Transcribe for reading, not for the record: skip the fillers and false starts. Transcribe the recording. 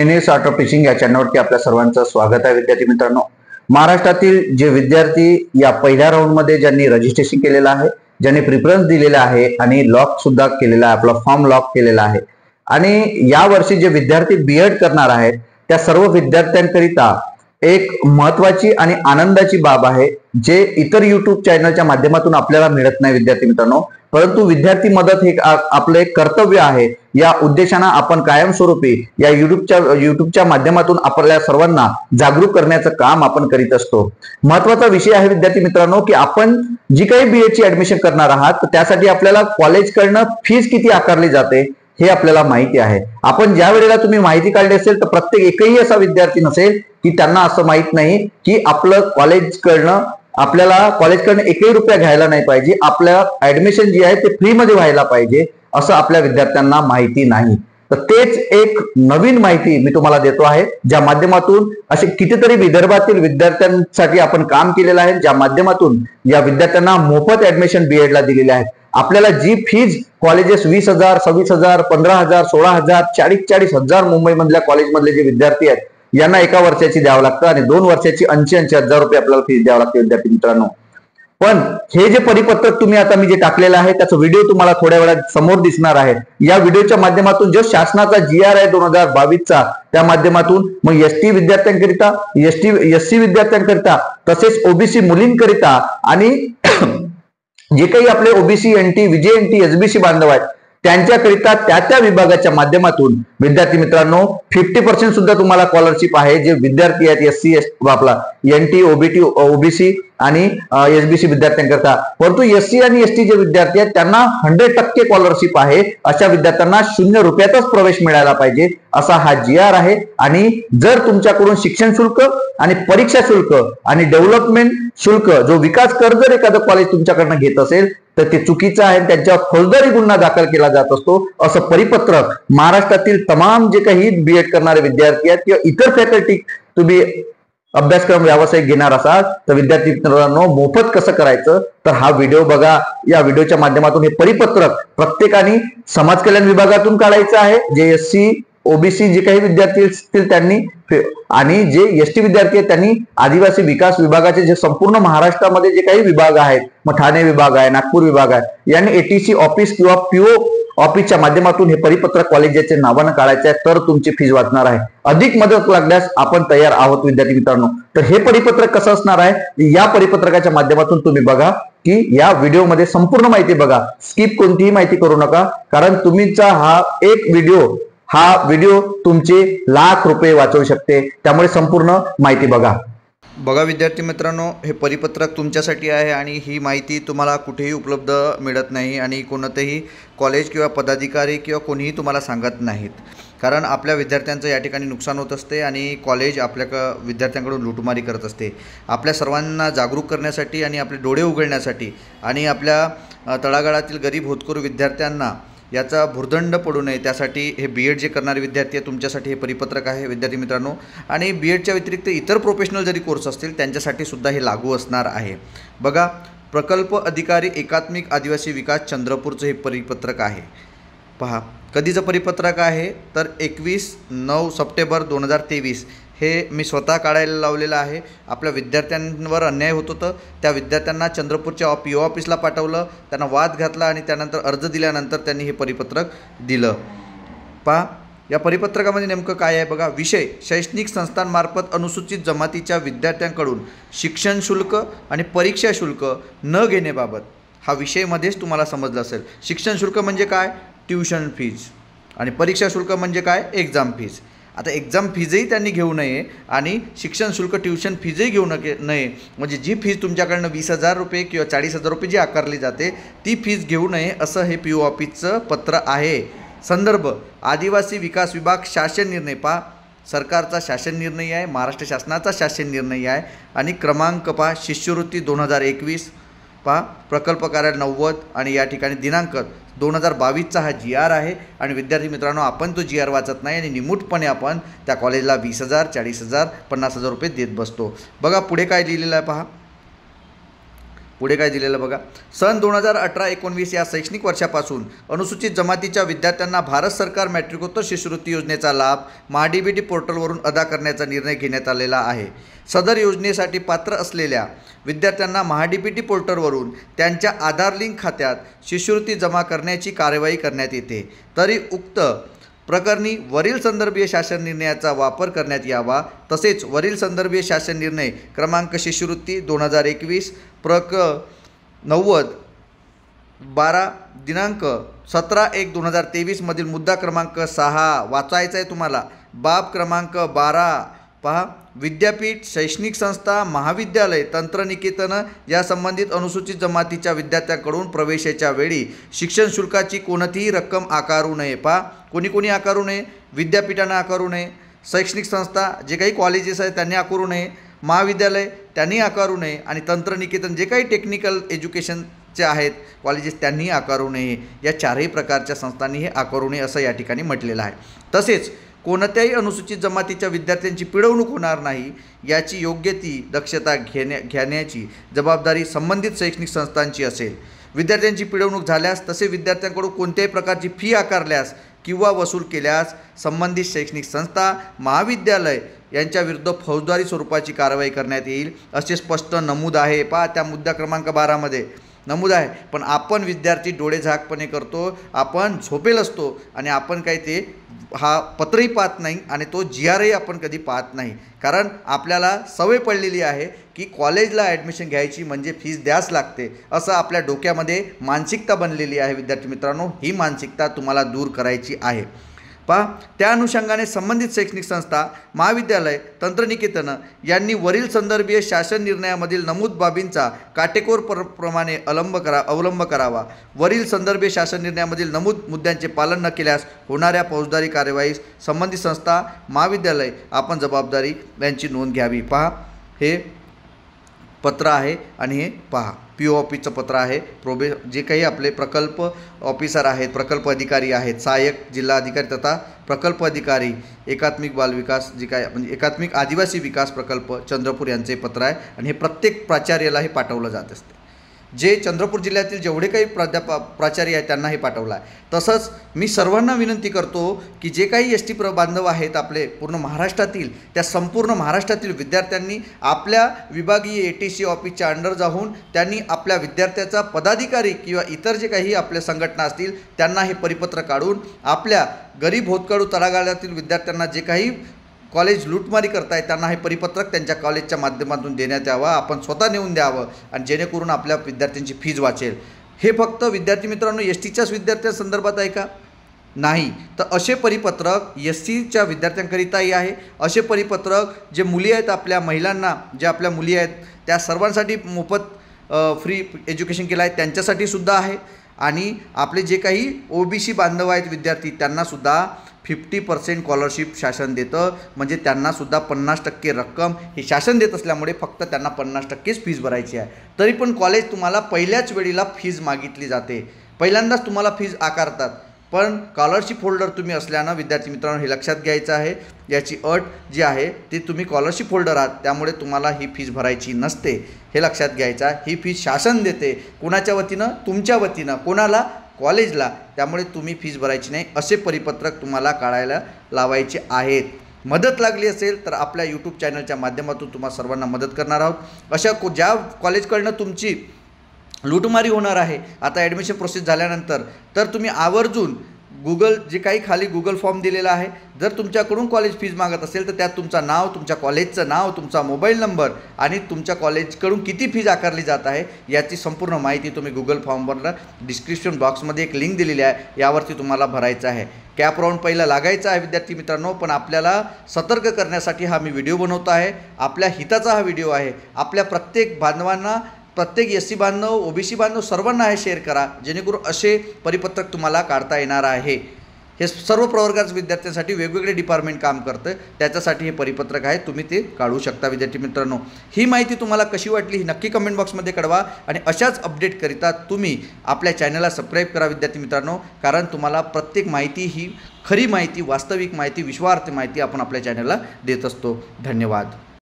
Art of teaching या चॅनलवरती आपल्या सर्वांचं स्वागत आहे. विद्यार्थी मित्रांनो, महाराष्ट्रातील जे विद्यार्थी या पहिल्या राऊंड मध्ये ज्यांनी रजिस्ट्रेशन केलेलं आहे, ज्यांनी प्रिफरन्स दिलेला आहे आणि लॉक सुद्धा केलेला आहे, आपला फॉर्म लॉक केलेला आहे आणि या वर्षी जे विद्यार्थी बीएड करणार आहेत त्या सर्व विद्यार्थ्यांकरिता एक महत्वाची आणि आनंदाची बाब आहे, जे इतर युट्यूब चॅनलच्या माध्यमातून आपल्याला मिळत नाही विद्यार्थी मित्रांनो. परंतु विद्यार्थी मदत हे आपलं एक कर्तव्य आहे. या उद्देशाने आपण कायमस्वरूपी या युट्यूबच्या माध्यमातून आपल्या सर्वांना जागरूक करण्याचं काम आपण करीत असतो. महत्वाचा विषय आहे विद्यार्थी मित्रांनो की आपण जी काही बीएड ची ऍडमिशन करणार आहात त्यासाठी आपल्याला कॉलेजकडनं फीस किती आकारली जाते हे आपल्याला माहिती आहे. आपण ज्या वेळेला तुम्ही माहिती काढली असेल तर प्रत्येक एकही असा विद्यार्थी नसेल की त्यांना असं माहित नाही की आपलं आपल्याला कॉलेजकडनं एकही रुपया घ्यायला नाही पाहिजे, आपल्या ऍडमिशन जी आहे ते फ्री मध्ये व्हायला पाहिजे असं आपल्या विद्यार्थ्यांना माहिती नाही. तर तेच एक नवीन माहिती मी तुम्हाला देतो आहे, ज्या माध्यमातून असे कितीतरी विदर्भातील विद्यार्थ्यांसाठी आपण काम केलेलं आहे, ज्या माध्यमातून या विद्यार्थ्यांना मोफत ऍडमिशन बीएड ला दिलेले आहेत. आपल्याला जी फीज कॉलेजेस 20,000, 26,000, 15,000, 16,000, 40,000 मुंबई मधल्या कॉलेजमधले जे विद्यार्थी आहेत यांना एका वर्षाची द्यावं लागतं आणि 2 वर्षाची 80,000 रुपये आपल्याला फीस द्यावं लागते विद्यार्थी मित्रांनो. पण हे जे परिपत्रक तुम्ही आता मी जे टाकलेलं आहे त्याचा व्हिडिओ तुम्हाला थोड्या वेळात समोर दिसणार आहे. या व्हिडिओच्या माध्यमातून जो शासनाचा GR आहे 2022 त्या माध्यमातून मग एसटी विद्यार्थ्यांकरिता, एससी विद्यार्थ्यांकरिता तसेच ओबीसी मुलींकरिता आणि जे काही आपले ओबीसी, एनटी, VJNT, SBC बांधव आहेत त्यांच्याकरिता त्या विभागाच्या माध्यमातून विद्यार्थी मित्रांनो 50% सुद्धा तुम्हाला स्कॉलरशिप आहे. जे विद्यार्थी आहेत SC, आपला NT, OBC आणि SBC विद्यार्थ्यांकरता. परंतु SC आणि ST जे विद्यार्थी आहेत त्यांना 100% स्कॉलरशिप आहे. अशा विद्यार्थ्यांना 0 रुपयातच प्रवेश मिळायला पाहिजे असा हा GR आहे. आणि जर तुमच्याकडून शिक्षण शुल्क आणि परीक्षा शुल्क आणि डेव्हलपमेंट शुल्क जो विकास कर जर एखादं कॉलेज तुमच्याकडनं घेत असेल तर ते चुकीचं आहे, त्यांच्यावर फौजदारी गुन्हा दाखल केला जात असतो असं परिपत्रक महाराष्ट्रातील तमाम जे काही बीएड करणारे विद्यार्थी आहेत किंवा इतर फॅकल्टी तुम्ही अभ्यासक्रम व्यावसायिक घेणार असाल तर विद्यार्थी मित्रांनो मोफत कसं करायचं तर हा व्हिडिओ बघा. या व्हिडिओच्या माध्यमातून हे परिपत्रक प्रत्येकाने समाज कल्याण विभागातून काढायचं आहे. जे SC, OBC जे काही विद्यार्थी असतील त्यांनी आणि जे ST विद्यार्थी आहेत त्यांनी आदिवासी विकास विभागाचे जे संपूर्ण महाराष्ट्रामध्ये जे काही विभाग आहेत, मग ठाणे विभाग आहे, नागपूर विभाग आहे, यांनी ATC ऑफिस किंवा PO ऑफिसच्या माध्यमातून हे परिपत्रक कॉलेजचे नावानं काढायचे आहे तर तुमची फीस वाचणार आहे. अधिक मदत लागल्यास आपण तयार आहोत विद्यार्थी मित्रांनो. तर हे परिपत्रक कसं असणार आहे या परिपत्रकाच्या माध्यमातून तुम्ही बघा की या व्हिडिओमध्ये संपूर्ण माहिती बघा, स्किप कोणतीही माहिती करू नका, कारण तुमचा हा व्हिडिओ तुमचे लाख रुपये वाचवू शकते. त्यामुळे संपूर्ण माहिती बघा. विद्यार्थी मित्रांनो, हे परिपत्रक तुमच्यासाठी आहे आणि ही माहिती तुम्हाला कुठेही उपलब्ध मिळत नाही आणि कोणतेही कॉलेज किंवा पदाधिकारी किंवा कोणीही तुम्हाला सांगत नाहीत. कारण आपल्या विद्यार्थ्यांचं या ठिकाणी नुकसान होत असते आणि कॉलेज आपल्या विद्यार्थ्यांकडून लुटमारी करत असते. आपल्या सर्वांना जागरूक करण्यासाठी आणि आपले डोळे उघडण्यासाठी आणि आपल्या तळागाळातील गरीब होतकरू विद्यार्थ्यांना याचा भुर्दंड पडू नये त्यासाठी हे बीएड जे करणारे विद्यार्थी आहे तुमच्यासाठी हे परिपत्रक आहे विद्यार्थी मित्रांनो. आणि बीएडच्या व्यतिरिक्त इतर प्रोफेशनल जरी कोर्स असतील त्यांच्यासाठी सुद्धा हे लागू असणार आहे. बघा, प्रकल्प अधिकारी एकात्मिक आदिवासी विकास चंद्रपूरचं हे परिपत्रक आहे. पहा, कधीचं परिपत्रक आहे तर 21 सप्टेंबर 2023 हे मी स्वतः काढायला लावलेलं आहे. आपल्या विद्यार्थ्यांवर अन्याय होत होतं, त्या विद्यार्थ्यांना चंद्रपूरच्या PO ऑफिसला पाठवलं, त्यांना वाद घातला आणि त्यानंतर अर्ज दिल्यानंतर त्यांनी हे परिपत्रक दिलं. पहा, या परिपत्रकामध्ये नेमकं काय आहे बघा. विषय, शैक्षणिक संस्थांमार्फत अनुसूचित जमातीच्या विद्यार्थ्यांकडून शिक्षण शुल्क आणि परीक्षा शुल्क न घेण्याबाबत हा विषयमध्येच तुम्हाला समजलं असेल. शिक्षण शुल्क म्हणजे काय, ट्युशन फीज, आणि परीक्षा शुल्क म्हणजे काय, एक्झाम फीज. आता एक्झाम फीजही त्यांनी घेऊ नये आणि शिक्षण शुल्क ट्युशन फीजही घेऊ नये, म्हणजे जी फीज तुमच्याकडनं 20,000 रुपये किंवा 40,000 रुपये जी आकारली जाते ती फीज घेऊ नये असं हे PO ऑफिसचं पत्र आहे. संदर्भ, आदिवासी विकास विभाग शासन निर्णय. पहा, सरकारचा शासन निर्णय आहे, महाराष्ट्र शासनाचा शासन निर्णय आहे आणि क्रमांक पहा, शिष्यवृत्ती 2021. पहा, प्रकल्प कार्य 90 आणि या ठिकाणी दिनांक 2022 हा GR आहे. आणि विद्यार्थी मित्रांनो, आपण तो GR वाचत नाही आणि निमूटपणे आपण त्या कॉलेजला 20,000, 40,000, 50,000 रुपये देत बसतो. बघा पुढे काय लिहिलेलं आहे पहा. पुढे काय दिलेलं बघा, सन 2018-19 या शैक्षणिक वर्षापासून अनुसूचित जमातीच्या विद्यार्थ्यांना भारत सरकार मॅट्रिकोत्तर शिष्यवृत्ती योजनेचा लाभ महाडीबीटी पोर्टलवरून अदा करण्याचा निर्णय घेण्यात आलेला आहे. सदर योजनेसाठी पात्र असलेल्या विद्यार्थ्यांना महाडीबीटी पोर्टलवरून त्यांच्या आधार लिंक खात्यात शिष्यवृत्ती जमा करण्याची कार्यवाही करण्यात येते. तरी उक्त प्रकरणी वरील संदर्भीय शासन निर्णयाचा वापर करण्यात यावा. तसेच वरील संदर्भीय शासन निर्णय क्रमांक शिष्यवृत्ती 2021 प्रक 90/12 दिनांक 17/1/2023 मधील मुद्दा क्रमांक 6 वाचायचा आहे तुम्हाला. बाब क्रमांक 12 पहा, विद्यापीठ, शैक्षणिक संस्था, महाविद्यालय, तंत्रनिकेतन या संबंधित अनुसूचित जमातीच्या विद्यार्थ्यांकडून प्रवेशाच्या वेळी शिक्षण शुल्काची कोणतीही रक्कम आकारू नये. पहा, कोणी आकारू नये, विद्यापीठांना आकारू नये, शैक्षणिक संस्था जे काही कॉलेजेस आहेत त्यांनी आकारू नये, महाविद्यालय त्यांनी आकारू नये आणि तंत्रनिकेतन जे काही टेक्निकल एज्युकेशनचे आहेत कॉलेजेस त्यांनी आकारू नये. या चारही प्रकारच्या संस्थांनी हे आकारू नये असं या ठिकाणी म्हटलेलं आहे. तसेच कोणत्याही अनुसूचित जमातीच्या विद्यार्थ्यांची पिळवणूक होणार नाही याची योग्य ती दक्षता घेण्याची जबाबदारी संबंधित शैक्षणिक संस्थांची असेल. विद्यार्थ्यांची पिळवणूक झाल्यास तसे विद्यार्थ्यांकडून कोणत्याही प्रकारची फी आकारल्यास किंवा वसूल केल्यास संबंधित शैक्षणिक संस्था, महाविद्यालय यांच्याविरुद्ध फौजदारी स्वरूपाची कारवाई करण्यात येईल असे स्पष्ट नमूद आहे. पहा, त्या मुद्दा क्रमांक 12 मध्ये नमूद आहे. पण आपण विद्यार्थी डोळेझाकपणे करतो, आपण झोपेल असतो आणि आपण काय ते हा पत्रही पाहत नाही आणि तो GRही आपण कधी पाहत नाही. कारण आपल्याला सवय पडलेली आहे की कॉलेजला ॲडमिशन घ्यायची म्हणजे फीस द्यास लागते असं आपल्या डोक्यामध्ये मानसिकता बनलेली आहे. विद्यार्थी मित्रांनो, ही मानसिकता तुम्हाला दूर करायची आहे. पहा, त्या अनुषंगाने संबंधित शैक्षणिक संस्था, महाविद्यालय, तंत्रनिकेतन यांनी वरील संदर्भीय शासन निर्णयामधील नमूद बाबींचा काटेकोरप्रमाणे अवलंब करावा. वरील संदर्भीय शासन निर्णयामधील नमूद मुद्द्यांचे पालन न केल्यास होणाऱ्या फौजदारी कार्यवाहीस संबंधित संस्था, महाविद्यालय आपण जबाबदारी यांची नोंद घ्यावी. पहा, हे पत्र आहे आणि हे पहा PO ऑफिसचं पत्र आहे. जे काही आपले प्रकल्प ऑफिसर आहेत, प्रकल्प अधिकारी आहेत, सहाय्यक जिल्हा अधिकारी तथा प्रकल्प अधिकारी एकात्मिक बाल विकास जे काय म्हणजे एकात्मिक आदिवासी विकास प्रकल्प चंद्रपूर यांचे पत्र आहे आणि हे प्रत्येक प्राचार्याला हे पाठवलं जात असते. जे चंद्रपूर जिल्ह्यातील जेवढे काही प्राचार्य आहेत त्यांना हे पाठवलं आहे. तसंच मी सर्वांना विनंती करतो की जे काही ST बांधव आहेत आपले पूर्ण महाराष्ट्रातील, त्या संपूर्ण महाराष्ट्रातील विद्यार्थ्यांनी आपल्या विभागीय ATC ऑफिसच्या अंडर जाऊन त्यांनी आपल्या विद्यार्थ्याचा पदाधिकारी किंवा इतर जे काही आपल्या संघटना असतील त्यांना हे परिपत्र काढून आपल्या गरीब होतकरू तळागाळातील विद्यार्थ्यांना जे काही कॉलेज लूटमारी करतायत त्यांना हे परिपत्रक त्यांच्या कॉलेजच्या माध्यमातून देण्यात यावं. आपण स्वतः नेऊन द्यावं आणि जेणेकरून आपल्या विद्यार्थ्यांची फीज वाचेल. हे फक्त विद्यार्थी मित्रांनो STच्याच विद्यार्थ्यांसंदर्भात आहे का? नाही. तर असे परिपत्रक SCच्या विद्यार्थ्यांकरिताही आहे. असे परिपत्रक जे मुली आहेत, आपल्या महिलांना ज्या आपल्या मुली आहेत त्या सर्वांसाठी मोफत फ्री एज्युकेशन केलं आहे त्यांच्यासाठी सुद्धा आहे. आणि आपले जे काही OBC बांधव आहेत विद्यार्थी त्यांनासुद्धा 50% स्कॉलरशिप शासन देतं. म्हणजे त्यांनासुद्धा 50% रक्कम हे शासन देत असल्यामुळे फक्त त्यांना 50%च फीज भरायची आहे. तरी पण कॉलेज तुम्हाला पहिल्याच वेळीला फीज मागितली जाते, पहिल्यांदाच तुम्हाला फीज आकारतात. पण स्कॉलरशिप होल्डर तुम्ही असल्यानं विद्यार्थी मित्रांनो हे लक्षात घ्यायचं आहे. याची अट जी आहे ती तुम्ही स्कॉलरशिप होल्डर आहात त्यामुळे तुम्हाला ही फीज भरायची नसते, हे लक्षात घ्यायचं आहे. ही फीज शासन देते. कोणाच्या वतीनं? तुमच्या वतीनं. कोणाला? कॉलेजला. त्यामुळे तुम्ही फीज भरायची नाही असे परिपत्रक तुम्हाला काढायला लावायचे आहेत. मदत लागली असेल तर आपल्या YouTube चॅनलच्या माध्यमातून तुम्हाला सर्वांना मदत करणार आहोत. अशा ज्या कॉलेजकडनं तुमची लूटमारी होणार आहे आता ॲडमिशन प्रोसेस झाल्यानंतर, तर तुम्ही आवर्जून जे काही खाली Google फॉर्म दिलेला आहे, जर तुमच्याकडून कॉलेज फीज मागत असेल तर त्यात तुमचं नाव, तुमच्या कॉलेजचं नाव, तुमचा मोबाईल नंबर आणि तुमच्या कॉलेजकडून किती फीज आकारली जात आहे याची संपूर्ण माहिती तुम्ही Google फॉर्मवरला डिस्क्रिप्शन बॉक्समध्ये एक लिंक दिलेली आहे, यावरती तुम्हाला भरायचं आहे. कॅप राऊंड पहिला लागायचा आहे विद्यार्थी मित्रांनो. पण आपल्याला सतर्क करण्यासाठी हा मी व्हिडिओ बनवतो आहे. आपल्या हिताचा हा व्हिडिओ आहे. आपल्या प्रत्येक बांधवांना, प्रत्येक SC बांधव, OBC बांधव सर्वांना हे शेअर करा जेणेकरून असे परिपत्रक तुम्हाला काढता येणार आहे. हे सर्व प्रवर्गाच्या विद्यार्थ्यांसाठी वेगवेगळे डिपार्टमेंट काम करतं, त्याच्यासाठी हे परिपत्रक आहे, तुम्ही ते काढू शकता. विद्यार्थी मित्रांनो, ही माहिती तुम्हाला कशी वाटली ही नक्की कमेंट बॉक्समध्ये कळवा आणि अशाच अपडेट करिता तुम्ही आपल्या चॅनलला सबस्क्राईब करा विद्यार्थी मित्रांनो. कारण तुम्हाला प्रत्येक माहिती ही खरी माहिती, वास्तविक माहिती, विश्वासार्ह माहिती आपण आपल्या चॅनलला देत असतो. धन्यवाद.